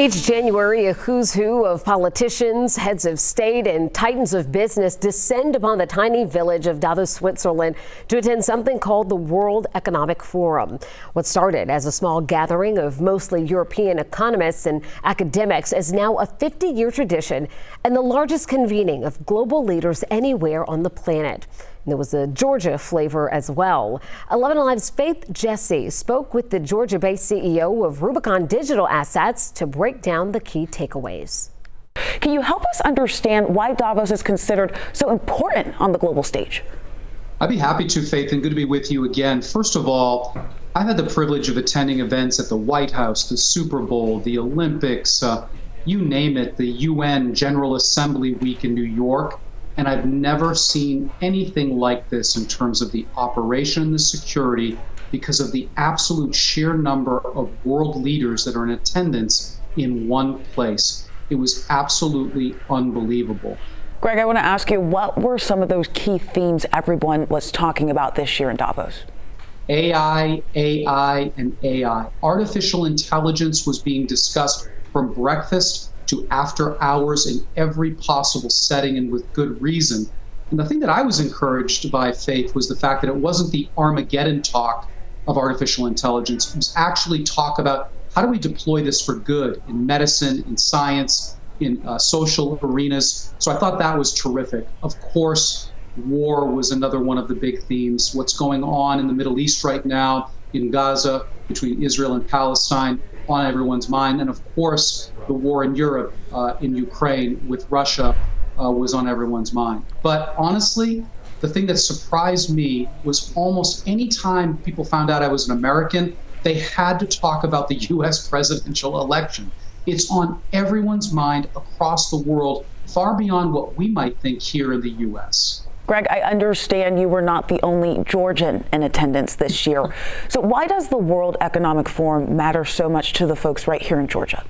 Each January, a who's who of politicians, heads of state, and titans of business descend upon the tiny village of Davos, Switzerland, to attend something called the World Economic Forum. What started as a small gathering of mostly European economists and academics is now a 50-year tradition and the largest convening of global leaders anywhere on the planet. There was a Georgia flavor as well. 11 Alive's Faith Jesse spoke with the Georgia-based CEO of Rubicon Digital Assets to break down the key takeaways. Can you help us understand why Davos is considered so important on the global stage? I'd be happy to, Faith, and good to be with you again. First of all, I've had the privilege of attending events at the White House, the Super Bowl, the Olympics, you name it, the UN General Assembly Week in New York. And I've never seen anything like this in terms of the operation and the security because of the absolute sheer number of world leaders that are in attendance in one place. It was absolutely unbelievable. Greg, I want to ask you, what were some of those key themes everyone was talking about this year in Davos? AI, and AI. Artificial intelligence was being discussed from breakfast to after hours in every possible setting and with good reason. And the thing that I was encouraged by, Faith, was the fact that it wasn't the Armageddon talk of artificial intelligence. It was actually talk about how do we deploy this for good in medicine, in science, in social arenas. So I thought that was terrific. Of course, war was another one of the big themes. What's going on in the Middle East right now, in Gaza, between Israel and Palestine, on everyone's mind. And of course, the war in Europe, in Ukraine with Russia, was on everyone's mind. But honestly, the thing that surprised me was almost any time people found out I was an American, they had to talk about the U.S. presidential election. It's on everyone's mind across the world, far beyond what we might think here in the U.S. Greg, I understand you were not the only Georgian in attendance this year. So why does the World Economic Forum matter so much to the folks right here in Georgia?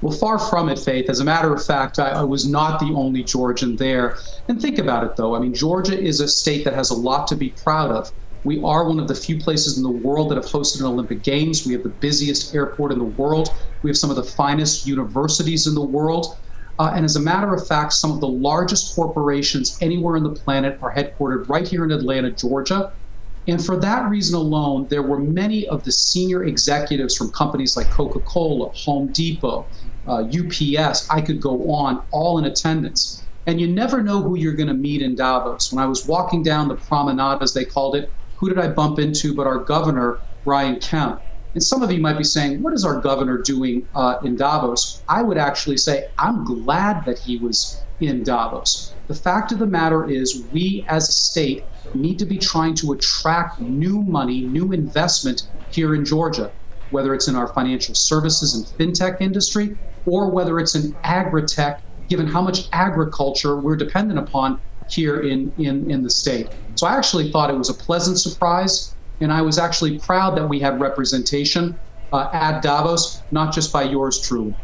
Well, far from it, Faith. As a matter of fact, I was not the only Georgian there. And think about it, though. I mean, Georgia is a state that has a lot to be proud of. We are one of the few places in the world that have hosted an Olympic Games. We have the busiest airport in the world. We have some of the finest universities in the world. And as a matter of fact, some of the largest corporations anywhere on the planet are headquartered right here in Atlanta, Georgia. And for that reason alone, there were many of the senior executives from companies like Coca-Cola, Home Depot, UPS, I could go on, all in attendance. And you never know who you're going to meet in Davos. When I was walking down the promenade, as they called it, who did I bump into but our governor, Brian Kemp? And some of you might be saying, what is our governor doing in Davos? I would actually say, I'm glad that he was in Davos. The fact of the matter is, we as a state need to be trying to attract new money, new investment here in Georgia, whether it's in our financial services and fintech industry, or whether it's in agri-tech, given how much agriculture we're dependent upon here in the state. So I actually thought it was a pleasant surprise. And I was actually proud that we had representation at Davos, not just by yours truly.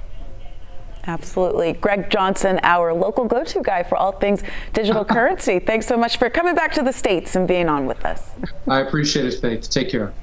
Absolutely. Greg Johnson, our local go-to guy for all things digital currency. Thanks so much for coming back to the States and being on with us. I appreciate it, Faith. Take care.